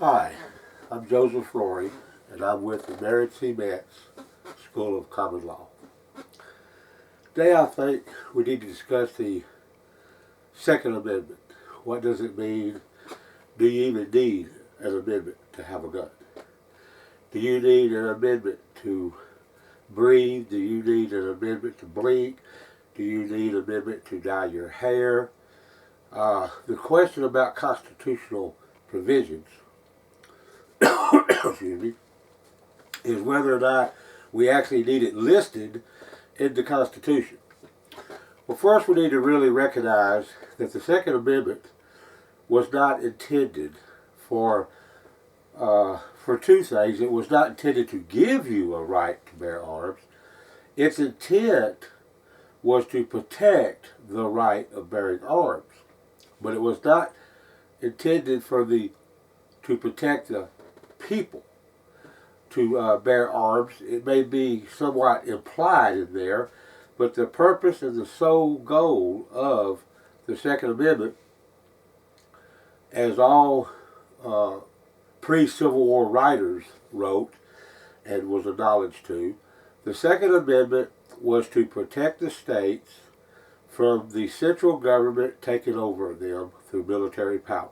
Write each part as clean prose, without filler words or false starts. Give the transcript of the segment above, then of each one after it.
Hi, I'm Joseph Rory, and I'm with the Mary C. Metz School of Common Law. Today I think we need to discuss the Second Amendment. What does it mean? Do you even need an amendment to have a gun? Do you need an amendment to breathe? Do you need an amendment to blink? Do you need an amendment to dye your hair? The question about constitutional provisions excuse me, is whether or not we actually need it listed in the Constitution. Well, first we need to really recognize that the Second Amendment was not intended for two things. It was not intended to give you a right to bear arms. Its intent was to protect the right of bearing arms. But it was not intended to protect the people to bear arms. It may be somewhat implied in there, but the purpose and the sole goal of the Second Amendment, as all pre-Civil War writers wrote and was acknowledged to, the Second Amendment was to protect the states from the central government taking over them through military power.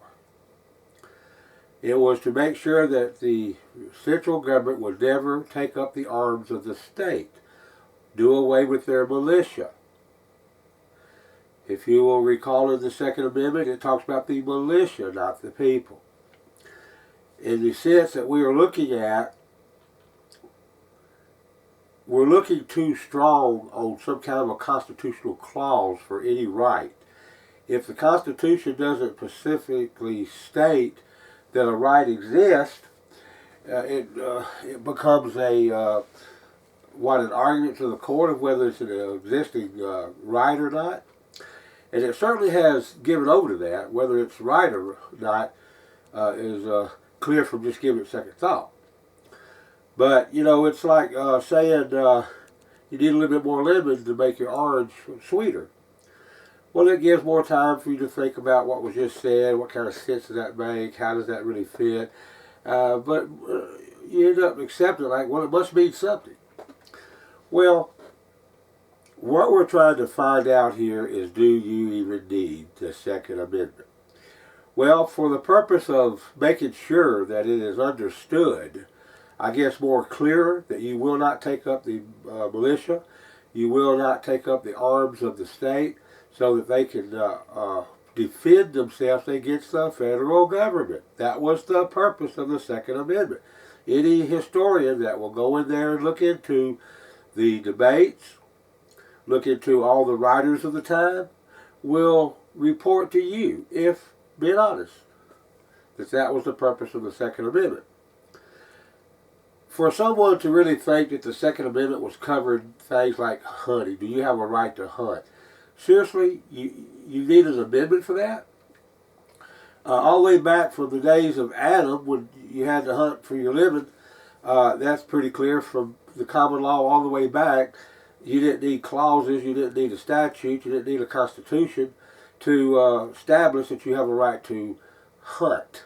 It was to make sure that the central government would never take up the arms of the state, do away with their militia. If you will recall in the Second Amendment, it talks about the militia, not the people. In the sense that we are looking at, we're looking too strong on some kind of a constitutional clause for any right. If the Constitution doesn't specifically state that a right exists, it becomes an argument to the court of whether it's an existing right or not. And it certainly has given over to that. Whether it's right or not is clear from just giving it second thought. But, you know, it's like saying you need a little bit more lemon to make your orange sweeter. Well, it gives more time for you to think about what was just said, what kind of sense does that make, how does that really fit. But you end up accepting it like, well, it must mean something. Well, what we're trying to find out here is, do you even need the Second Amendment? Well, for the purpose of making sure that it is understood, I guess more clearer, that you will not take up the militia, you will not take up the arms of the state, so that they can defend themselves against the federal government. That was the purpose of the Second Amendment. Any historian that will go in there and look into the debates, look into all the writers of the time, will report to you, if being honest, that was the purpose of the Second Amendment. For someone to really think that the Second Amendment was covered things like hunting, do you have a right to hunt? Seriously, you need an amendment for that? All the way back from the days of Adam, when you had to hunt for your living, that's pretty clear from the common law all the way back. You didn't need clauses, you didn't need a statute, you didn't need a constitution to establish that you have a right to hunt.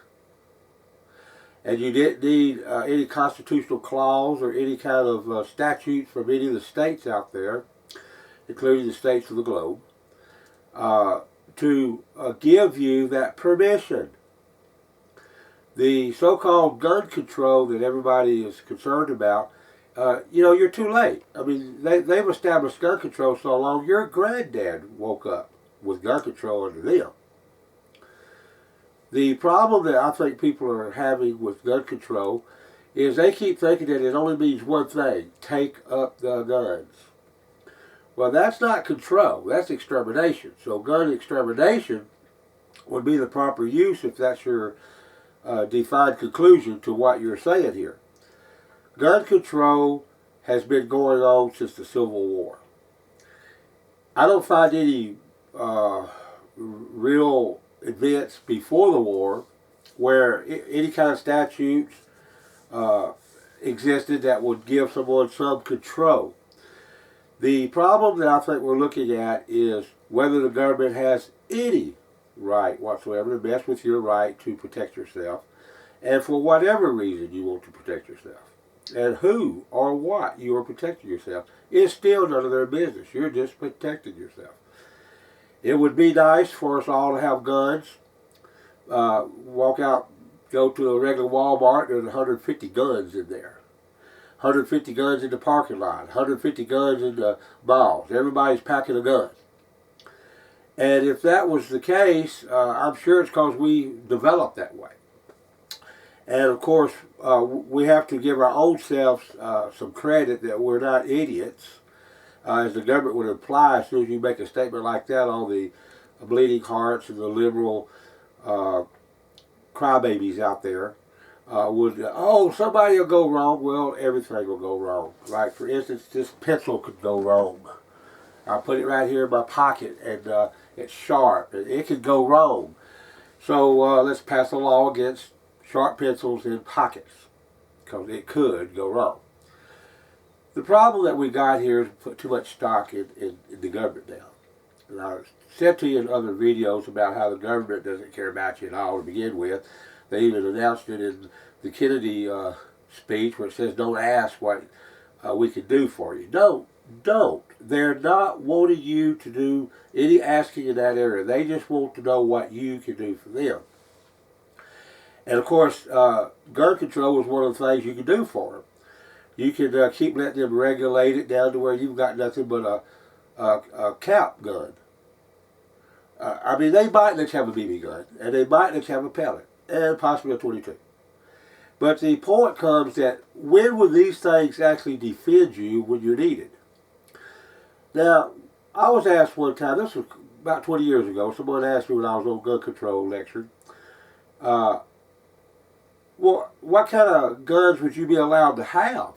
And you didn't need any constitutional clause or any kind of statute from any of the states out there, including the states of the globe, to give you that permission. The so-called gun control that everybody is concerned about, you know, you're too late. I mean, they've established gun control so long, your granddad woke up with gun control under them. The problem that I think people are having with gun control is they keep thinking that it only means one thing: take up the guns. Well, that's not control, that's extermination. So gun extermination would be the proper use if that's your defined conclusion to what you're saying here. Gun control has been going on since the Civil War. I don't find any real events before the war where any kind of statutes existed that would give someone some control. The problem that I think we're looking at is whether the government has any right whatsoever to mess with your right to protect yourself and for whatever reason you want to protect yourself, and who or what you are protecting yourself, is still none of their business. You're just protecting yourself. It would be nice for us all to have guns. Walk out, go to a regular Walmart, there's 150 guns in there. 150 guns in the parking lot, 150 guns in the malls. Everybody's packing a gun. And if that was the case, I'm sure it's because we developed that way. And of course, we have to give our own selves some credit that we're not idiots, as the government would imply as soon as you make a statement like that. All the bleeding hearts and the liberal crybabies out there would, oh, somebody will go wrong. Well, everything will go wrong. Like, for instance, this pencil could go wrong. I put it right here in my pocket, and it's sharp, and it could go wrong. So let's pass a law against sharp pencils in pockets, because it could go wrong. The problem that we got here is put too much stock in the government now. And I said to you in other videos about how the government doesn't care about you at all to begin with. They even announced it in the Kennedy speech, where it says, don't ask what we can do for you. Don't. They're not wanting you to do any asking in that area. They just want to know what you can do for them. And of course, gun control is one of the things you can do for them. You can keep letting them regulate it down to where you've got nothing but a cap gun. I mean, they might let you have a BB gun, and they might let you have a pellet, and possibly a 22. But the point comes that when will these things actually defend you when you're needed? Now, I was asked one time, this was about 20 years ago, someone asked me when I was on gun control lecture, well, what kind of guns would you be allowed to have?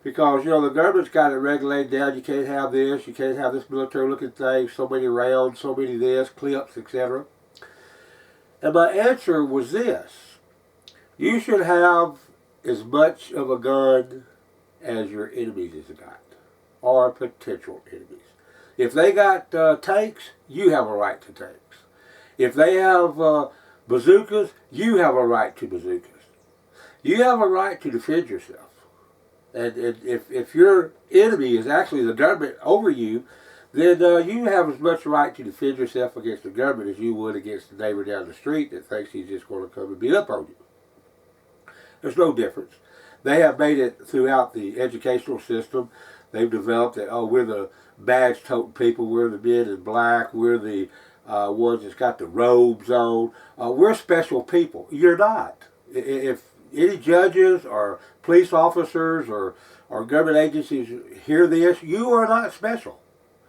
Because, you know, the government's got it regulated down. You can't have this. You can't have this military-looking thing. So many rounds, so many this, clips, etc. And my answer was this. You should have as much of a gun as your enemies has got, or potential enemies. If they got tanks, you have a right to tanks. If they have bazookas, you have a right to bazookas. You have a right to defend yourself. And if your enemy is actually the government over you, then you have as much right to defend yourself against the government as you would against the neighbor down the street that thinks he's just going to come and beat up on you. There's no difference. They have made it throughout the educational system. They've developed that, oh, we're the badge-toting people, we're the men in black, we're the ones that's got the robes on. We're special people. You're not. If any judges or police officers or government agencies hear this, you are not special.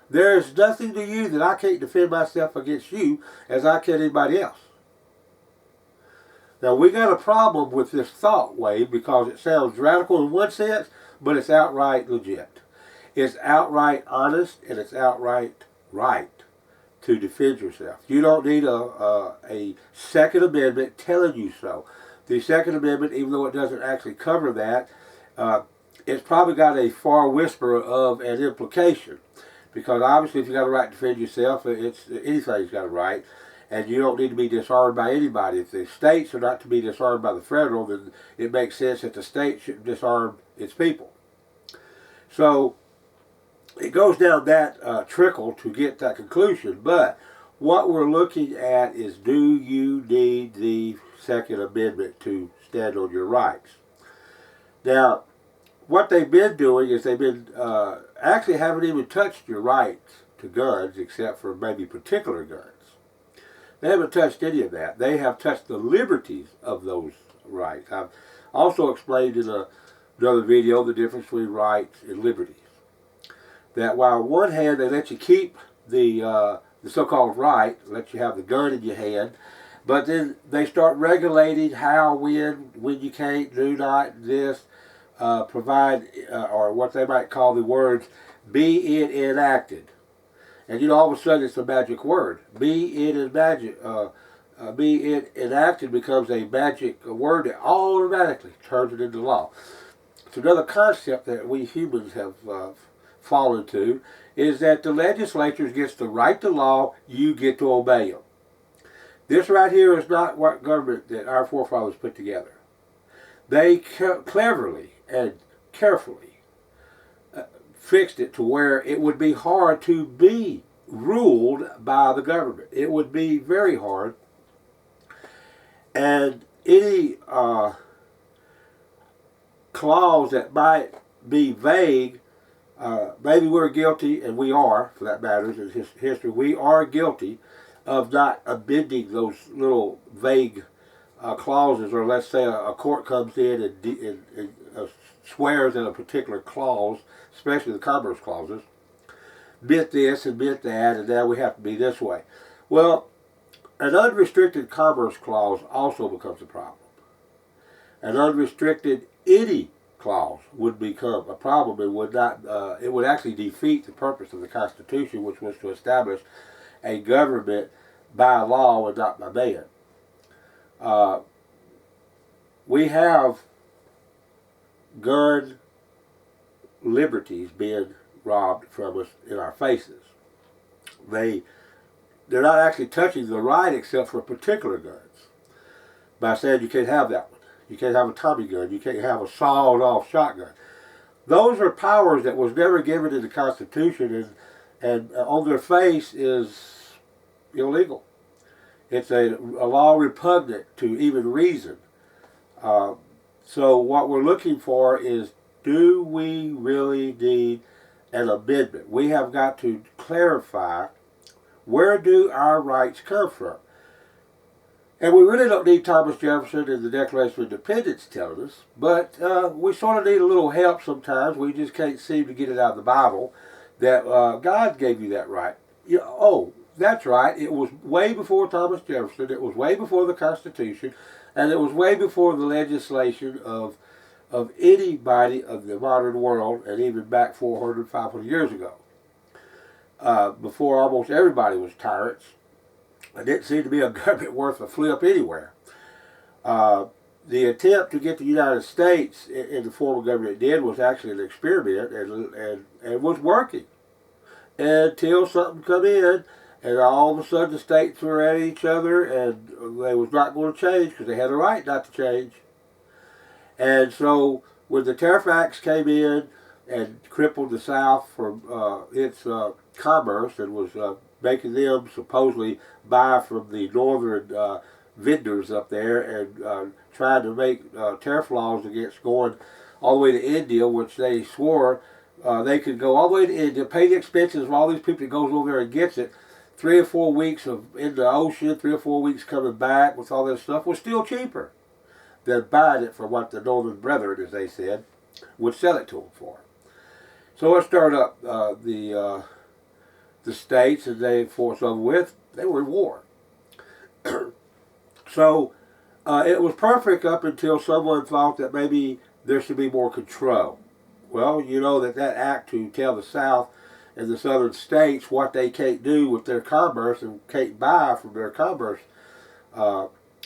There is nothing to you that I can't defend myself against you as I can anybody else. Now, we got a problem with this thought wave because it sounds radical in one sense, but it's outright legit. It's outright honest, and it's outright right to defend yourself. You don't need a Second Amendment telling you so. The Second Amendment, even though it doesn't actually cover that, it's probably got a far whisper of an implication. Because obviously if you got a right to defend yourself, anything's got a right. And you don't need to be disarmed by anybody. If the states are not to be disarmed by the federal, then it makes sense that the state shouldn't disarm its people. So it goes down that trickle to get that conclusion. But what we're looking at is, do you need the Second Amendment to stand on your rights? Now, what they've been doing is they've been actually haven't even touched your rights to guns except for maybe particular guns. They haven't touched any of that. They have touched the liberties of those rights. I've also explained in another video the difference between rights and liberties. That while on one hand they let you keep the so-called right, let you have the gun in your hand, but then they start regulating how, when you can't, do not, this, provide, or what they might call the words, be it enacted. And you know, all of a sudden it's a magic word. Be it enacted becomes a magic word that automatically turns it into law. It's another concept that we humans have fallen to, is that the legislature gets to write the law, you get to obey them. This right here is not what government that our forefathers put together. They cleverly and carefully fixed it to where it would be hard to be ruled by the government. It would be very hard. And any clause that might be vague, maybe we're guilty, and we are, for that matter, in history, we are guilty of not amending those little vague clauses, or let's say a court comes in and swears in a particular clause, especially the commerce clauses, meant this and meant that, and now we have to be this way. Well, an unrestricted commerce clause also becomes a problem. An unrestricted any clause would become a problem. It would not. It would actually defeat the purpose of the Constitution, which was to establish a government by law and not by man. We have gun liberties being robbed from us in our faces. They're not actually touching the right except for particular guns by saying you can't have that one. You can't have a Tommy gun. You can't have a sawed-off shotgun. Those are powers that was never given in the Constitution, and on their face is illegal. It's a law repugnant to even reason. So what we're looking for is, do we really need an amendment? We have got to clarify, where do our rights come from? And we really don't need Thomas Jefferson and the Declaration of Independence telling us, but we sort of need a little help sometimes. We just can't seem to get it out of the Bible that God gave you that right. Oh, that's right. It was way before Thomas Jefferson. It was way before the Constitution. And it was way before the legislation of anybody of the modern world, and even back 400, 500 years ago. Before almost everybody was tyrants. It didn't seem to be a government worth a flip anywhere. The attempt to get the United States in the form of government it did was actually an experiment, and was working. Until something come in, and all of a sudden the states were at each other, and they was not going to change because they had a right not to change. And so when the Tariff Acts came in and crippled the South from its commerce, and was making them supposedly buy from the northern vendors up there, and trying to make tariff laws against going all the way to India, which they swore they could go all the way to India, pay the expenses of all these people that goes over there and gets it. 3 or 4 weeks in the ocean, 3 or 4 weeks coming back with all this stuff was still cheaper than buying it for what the Northern Brethren, as they said, would sell it to them for. So it started up the states, and they, before it's over with, they were in war. So it was perfect up until someone thought that maybe there should be more control. Well, you know that act to tell the South and the southern states what they can't do with their commerce and can't buy from their commerce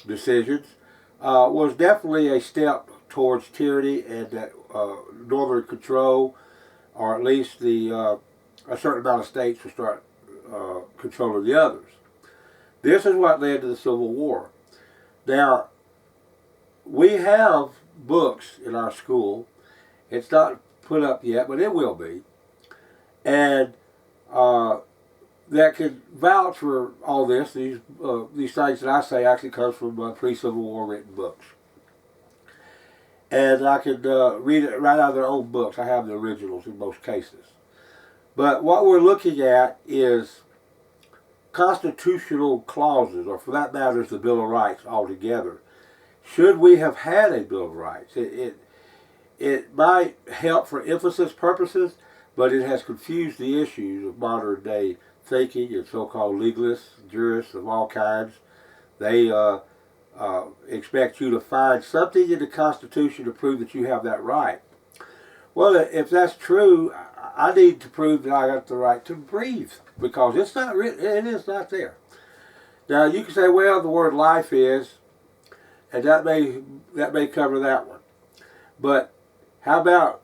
decisions was definitely a step towards tyranny and northern control, or at least a certain amount of states will start controlling the others. This is what led to the Civil War. Now, we have books in our school. It's not put up yet, but it will be. And that can vouch for all this. These things that I say actually comes from pre-Civil War written books. And I can read it right out of their own books. I have the originals in most cases. But what we're looking at is constitutional clauses, or for that matter, the Bill of Rights altogether. Should we have had a Bill of Rights? It might help for emphasis purposes, but it has confused the issues of modern day thinking and so-called legalists, jurists of all kinds. They expect you to find something in the Constitution to prove that you have that right. Well, if that's true, I need to prove that I got the right to breathe, because it's not written. It is not there. Now you can say, well, the word life is, and that may cover that one. But how about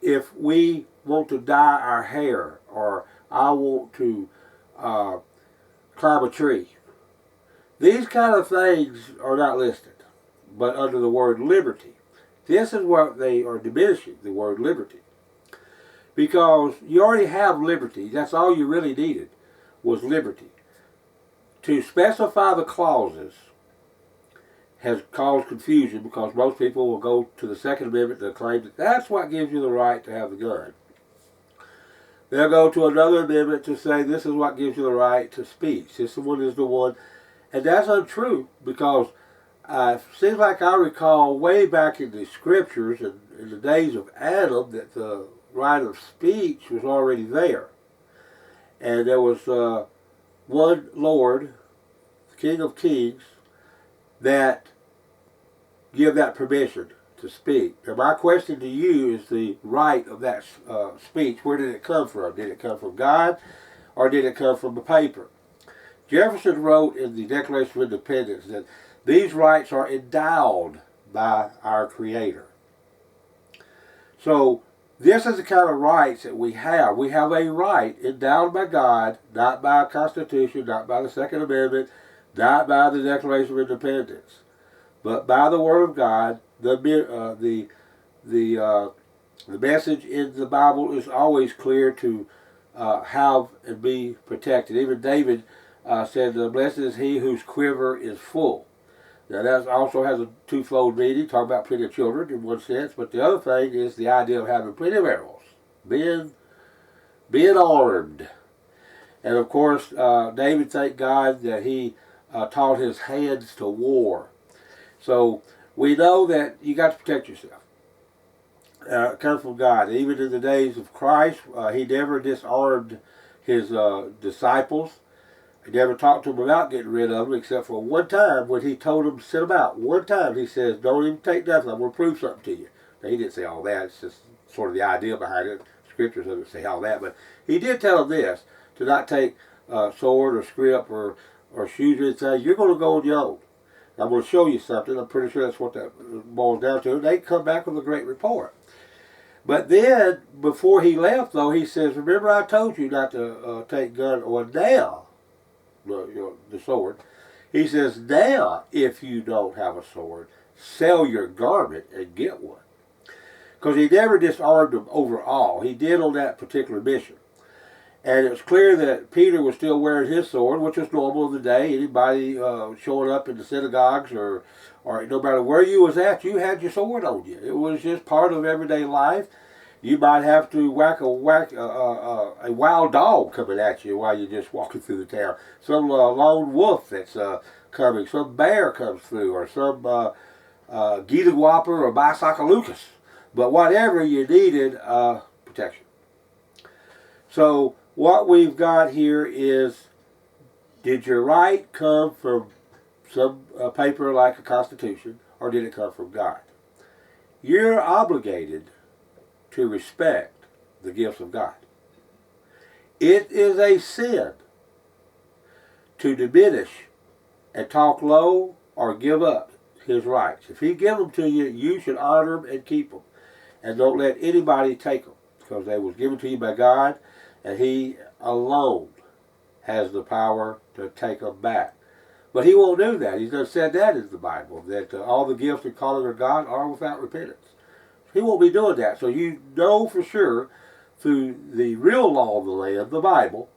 if we want to dye our hair, or I want to climb a tree? These kind of things are not listed, but under the word liberty. This is what they are diminishing, the word liberty. Because you already have liberty. That's all you really needed was liberty. To specify the clauses has caused confusion because most people will go to the Second Amendment and claim that that's what gives you the right to have the gun. They'll go to another amendment to say this is what gives you the right to speech. This one is the one. And that's untrue because it seems like I recall way back in the scriptures and in the days of Adam that the right of speech was already there. And there was one Lord, the King of Kings, that give that permission to speak. Now my question to you is the right of that speech. Where did it come from? Did it come from God or did it come from the paper? Jefferson wrote in the Declaration of Independence that these rights are endowed by our Creator. So this is the kind of rights that we have. We have a right endowed by God, not by a Constitution, not by the Second Amendment, not by the Declaration of Independence, but by the Word of God. The message in the Bible is always clear to have and be protected. Even David said, "Blessed is he whose quiver is full." Now that also has a twofold meaning, talking about plenty of children in one sense, but the other thing is the idea of having plenty of arrows, being armed. And of course, David thanked God that he taught his hands to war. So we know that you got to protect yourself. It comes from God. Even in the days of Christ, he never disarmed his disciples. He never talked to them about getting rid of them, except for one time when he told them to sit them out. One time he says, "Don't even take nothing. I'm going to prove something to you." Now, he didn't say all that. It's just sort of the idea behind it. Scriptures doesn't say all that. But he did tell them this, to not take sword or scrip or shoes or anything. You're going to go on your own. I'm going to show you something. I'm pretty sure that's what that boils down to. They come back with a great report. But then, before he left, though, he says, "Remember I told you not to take gun or now." The sword. He says, "Now, if you don't have a sword, sell your garment and get one." Because he never disarmed them overall. He did on that particular mission. And it was clear that Peter was still wearing his sword, which was normal in the day. Anybody showing up in the synagogues or no matter where you was at, you had your sword on you. It was just part of everyday life. You might have to whack a wild dog coming at you while you're just walking through the town. Some lone wolf that's coming. Some bear comes through, or some Gita Whopper or Bicycle Lucas. But whatever you needed, protection. So what we've got here is, did your right come from some paper like a Constitution, or did it come from God? You're obligated to respect the gifts of God. It is a sin to diminish and talk low or give up his rights. If he gives them to you, you should honor them and keep them. And don't let anybody take them, because they was given to you by God, and he alone has the power to take them back. But he won't do that. He's just said that in the Bible, that all the gifts and calling of God are without repentance. He won't be doing that. So you know for sure through the real law of the land, the Bible,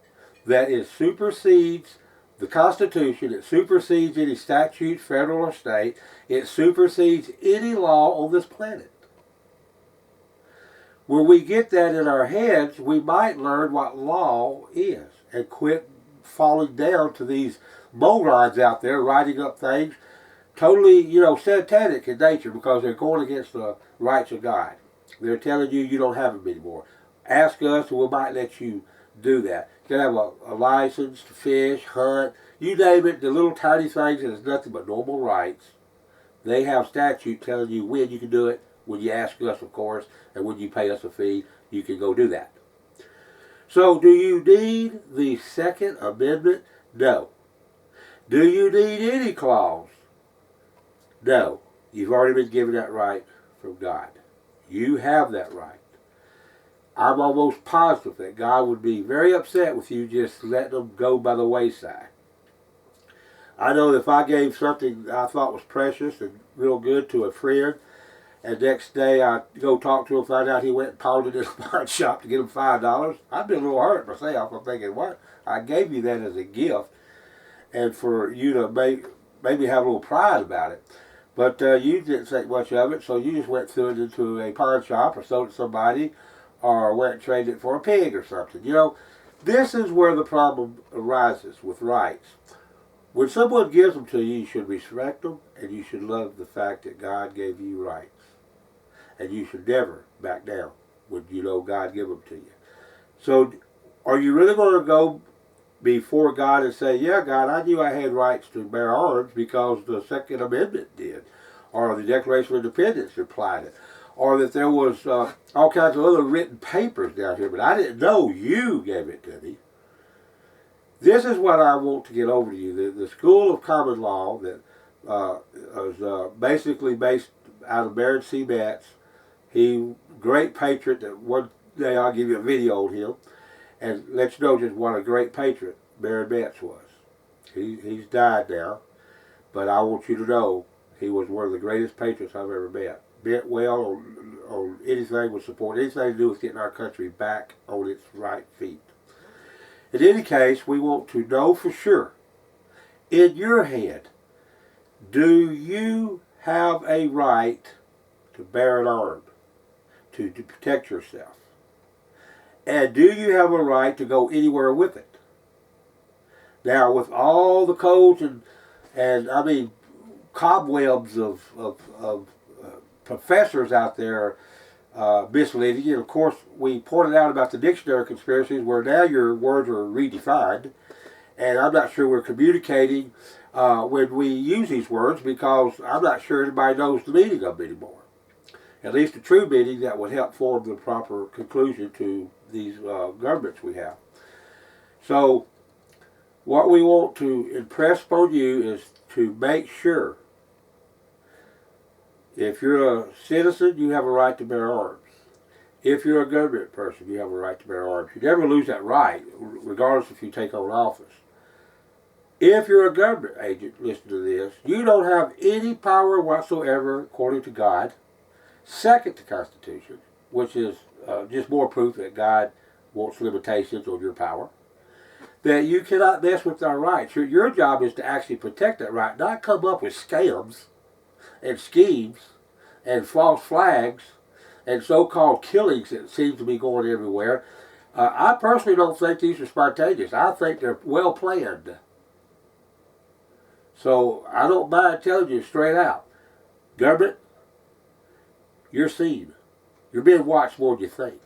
that it supersedes the Constitution, it supersedes any statute, federal or state, it supersedes any law on this planet. When we get that in our heads, we might learn what law is and quit falling down to these morons out there writing up things totally, satanic in nature, because they're going against the rights of God. They're telling you don't have them anymore. Ask us and we might let you do that. You can have a license to fish, hunt, you name it, the little tiny things that is nothing but normal rights. They have statute telling you when you can do it, when you ask us, of course, and when you pay us a fee, you can go do that. So do you need the Second Amendment? No. Do you need any clause? No. You've already been given that right from God. You have that right. I'm almost positive that God would be very upset with you just letting them go by the wayside. I know if I gave something I thought was precious and real good to a friend, and next day I go talk to him, find out he went and pawned it in a pawn shop to get him $5, I'd be a little hurt myself. I'm thinking, what? I gave you that as a gift, and for you to maybe have a little pride about it. But you didn't think much of it, so you just went through it into a pawn shop or sold it to somebody, or went and traded it for a pig or something. You know, this is where the problem arises with rights. When someone gives them to you, you should respect them, and you should love the fact that God gave you rights. And you should never back down when you know God gave them to you. So, are you really going to go before God and say, yeah, God, I knew I had rights to bear arms because the Second Amendment did, or the Declaration of Independence implied it, or that there was all kinds of other written papers down here, but I didn't know you gave it to me. This is what I want to get over to you. The School of Common Law that was basically based out of Baron C. Metz. He, great patriot, that one day I'll give you a video on him and let you know just what a great patriot Baron Metz was. He's died now, but I want you to know he was one of the greatest patriots I've ever met. Bent well on anything with support, anything to do with getting our country back on its right feet. In any case, we want to know for sure, in your head, do you have a right to bear an arm, to protect yourself? And do you have a right to go anywhere with it? Now, with all the codes and I mean, cobwebs of professors out there misleading you, and of course, we pointed out about the dictionary conspiracies where now your words are redefined, and I'm not sure we're communicating when we use these words because I'm not sure anybody knows the meaning of them anymore. At least the true meaning that would help form the proper conclusion to these governments we have. So what we want to impress upon you is to make sure if you're a citizen, you have a right to bear arms. If you're a government person, you have a right to bear arms. You never lose that right, regardless if you take on office. If you're a government agent, listen to this, you don't have any power whatsoever, according to God. Second to Constitution, which is just more proof that God wants limitations on your power, that you cannot mess with our rights. Your job is to actually protect that right, not come up with scams and schemes and false flags and so-called killings that seem to be going everywhere. I personally don't think these are spontaneous. I think they're well planned. So I don't mind telling you straight out, government, you're seen. You're being watched more than you think.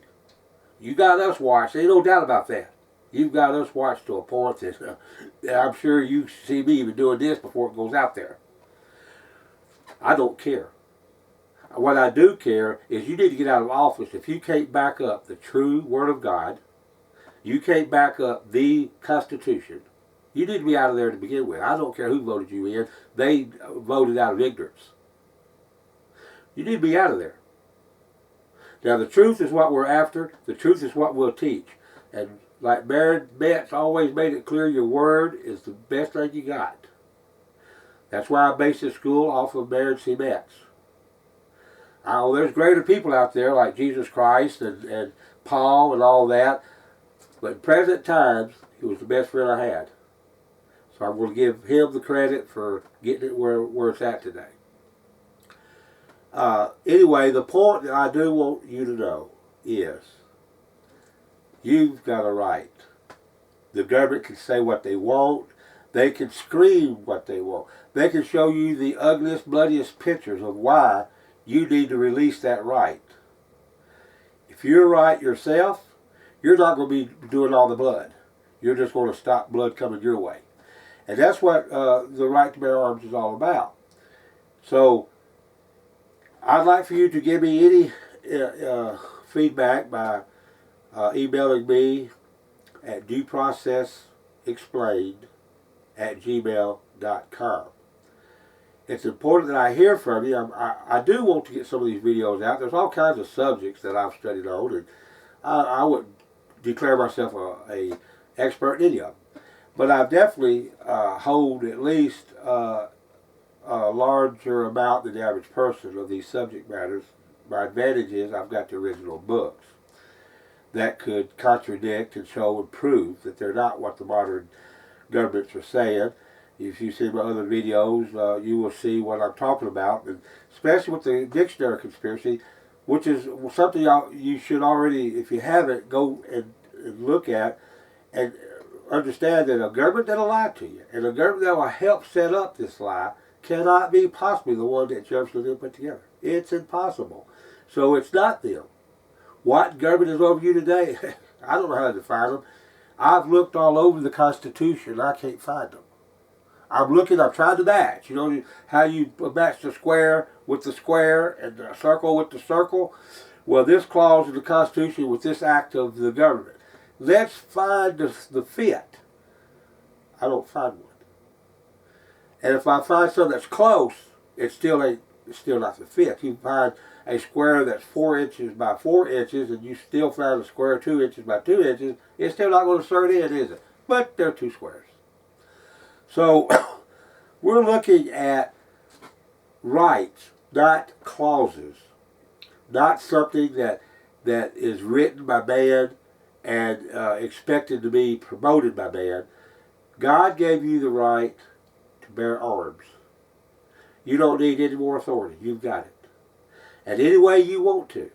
You got us watched. Ain't no doubt about that. You've got us watched to a point that I'm sure you see me even doing this before it goes out there. I don't care. What I do care is you need to get out of office if you can't back up the true Word of God. You can't back up the Constitution. You need to be out of there to begin with. I don't care who voted you in. They voted out of ignorance. You need to be out of there. Now the truth is what we're after. The truth is what we'll teach. And like Baron Metz always made it clear, your word is the best thing you got. That's why I based this school off of Baron C. Metz. There's greater people out there like Jesus Christ and Paul and all that. But in present times, he was the best friend I had. So I'm going to give him the credit for getting it where it's at today. Anyway, the point that I do want you to know is you've got a right. The government can say what they want. They can scream what they want. They can show you the ugliest, bloodiest pictures of why you need to release that right. If you're right yourself, you're not going to be doing all the blood. You're just going to stop blood coming your way. And that's what the right to bear arms is all about. So I'd like for you to give me any feedback by emailing me at dueprocessexplained@gmail.com. It's important that I hear from you. I do want to get some of these videos out. There's all kinds of subjects that I've studied on, and I wouldn't declare myself a expert in any of them. But I definitely hold at least a larger amount than the average person of these subject matters. My advantage is I've got the original books that could contradict and show and prove that they're not what the modern governments are saying. If you see my other videos, you will see what I'm talking about, and especially with the dictionary conspiracy, which is something you should already, if you haven't, go and look at and understand that a government that'll lie to you and a government that will help set up this lie cannot be possibly the one that Jefferson did put together. It's impossible. So it's not them. What government is over you today? I don't know how to define them. I've looked all over the Constitution. I can't find them. I'm trying to match. You know how you match the square with the square and the circle with the circle? Well, this clause in the Constitution with this act of the government. Let's find the fit. I don't find one. And if I find something that's close, it's still not the fit. You find a square that's 4 inches by 4 inches, and you still find a square 2 inches by 2 inches, it's still not going to insert in, is it? But they're two squares. So we're looking at rights, not clauses, not something that is written by man and expected to be promoted by man. God gave you the right to bear arms. You don't need any more authority. You've got it. And any way you want to,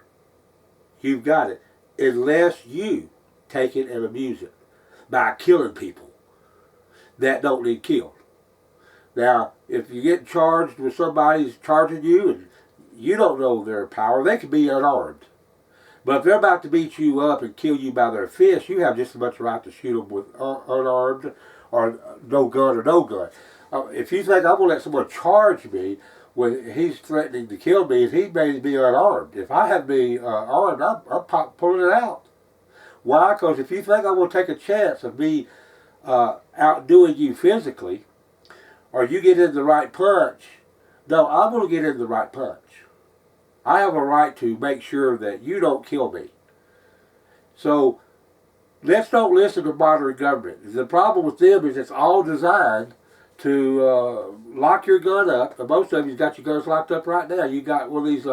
you've got it. Unless you take it and abuse it by killing people that don't need killed. Now, if you get charged with somebody's charging you and you don't know their power, they could be unarmed. But if they're about to beat you up and kill you by their fist, you have just as much right to shoot them with unarmed or no gun. If you think I'm going to let someone charge me when he's threatening to kill me, and he may be unarmed. If I have to be armed, I'm pulling it out. Why? Because if you think I'm going to take a chance of me outdoing you physically, or you get in the right punch, no, I'm going to get in the right punch. I have a right to make sure that you don't kill me. So let's don't listen to modern government. The problem with them is it's all designed to lock your gun up. And most of you've got your guns locked up right now. You got one of these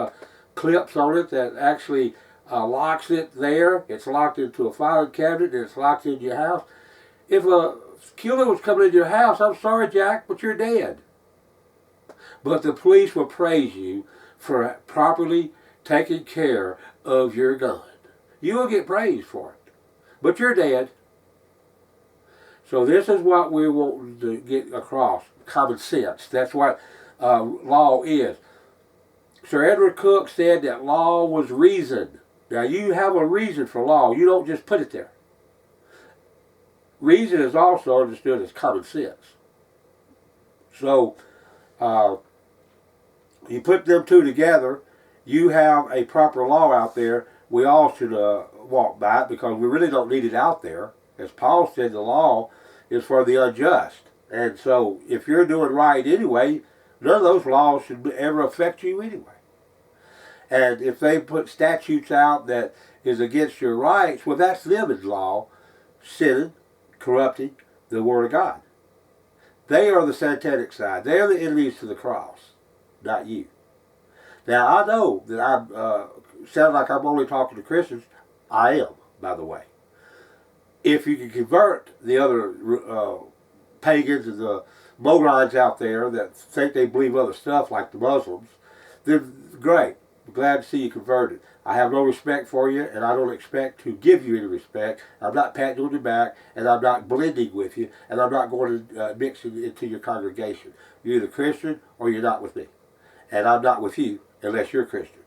clips on it that actually locks it there. It's locked into a filing cabinet and it's locked in your house. If a killer was coming into your house, I'm sorry, Jack, but you're dead. But the police will praise you for properly taking care of your gun. You will get praised for it. But you're dead. So this is what we want to get across. Common sense. That's what law is. Sir Edward Cook said that law was reason. Now you have a reason for law. You don't just put it there. Reason is also understood as common sense. So you put them two together, you have a proper law out there. We all should walk by it because we really don't need it out there. As Paul said, the law is for the unjust. And so if you're doing right anyway, none of those laws should ever affect you anyway. And if they put statutes out that is against your rights, well, that's them in law, sinning, corrupting the Word of God. They are the satanic side. They are the enemies to the cross, not you. Now, I know that I sound like I'm only talking to Christians. I am, by the way. If you can convert the other pagans and the Moguls out there that think they believe other stuff like the Muslims, then great. I'm glad to see you converted. I have no respect for you, and I don't expect to give you any respect. I'm not patting you on the back, and I'm not blending with you, and I'm not going to mix into your congregation. You're either Christian or you're not with me. And I'm not with you unless you're Christian.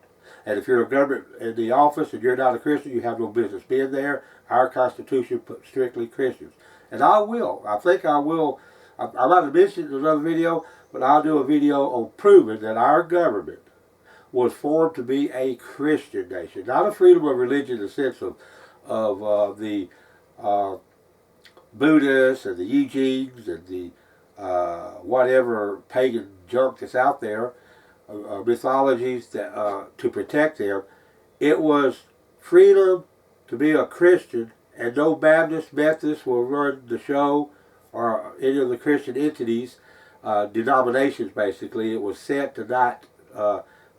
And if you're a government in the office and you're not a Christian, you have no business being there. Our Constitution puts strictly Christians. And I think I will. I might have mentioned in another video, but I'll do a video on proving that our government was formed to be a Christian nation. Not a freedom of religion in the sense of the Buddhists and the Eugenes and the whatever pagan junk that's out there, mythologies that, to protect them. It was freedom to be a Christian, and no Baptist, Methodist will run the show, or any of the Christian entities, denominations basically, it was set to not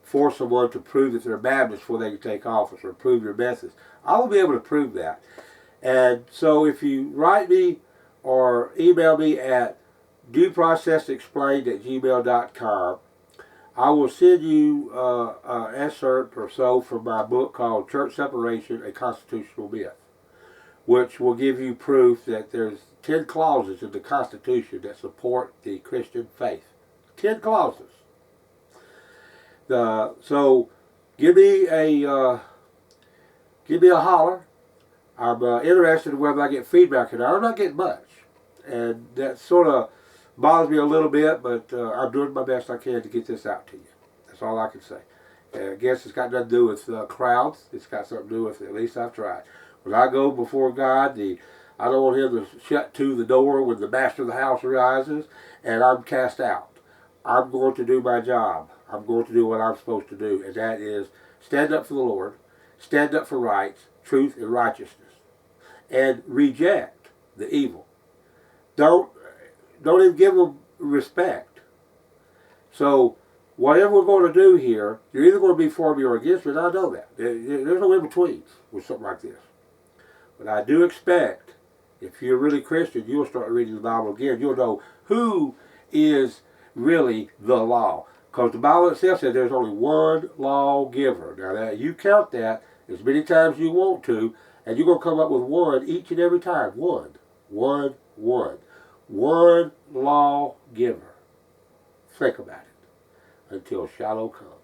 force someone to prove that they're Baptist before they can take office, or prove your methods. I will be able to prove that. And so if you write me or email me at dueprocessexplained@gmail.com, I will send you an excerpt or so from my book called Church Separation, A Constitutional Myth, which will give you proof that there's 10 clauses in the Constitution that support the Christian faith. 10 clauses. So give me a holler. I'm interested in whether I get feedback or not. I'm not getting much, and that sort of bothers me a little bit, but I'm doing my best I can to get this out to you. That's all I can say. I guess it's got nothing to do with crowds. It's got something to do with, at least I've tried. When I go before God, I don't want him to shut to the door when the master of the house arises and I'm cast out. I'm going to do my job. I'm going to do what I'm supposed to do, and that is stand up for the Lord, stand up for rights, truth, and righteousness, and reject the evil. Don't even give them respect. So whatever we're going to do here, you're either going to be for me or against me, and I know that. There's no in-betweens with something like this. But I do expect, if you're really Christian, you'll start reading the Bible again. You'll know who is really the law. Because the Bible itself says there's only one lawgiver. Now, that you count that as many times as you want to, and you're going to come up with one each and every time. One. One lawgiver. Think about it until Shiloh comes.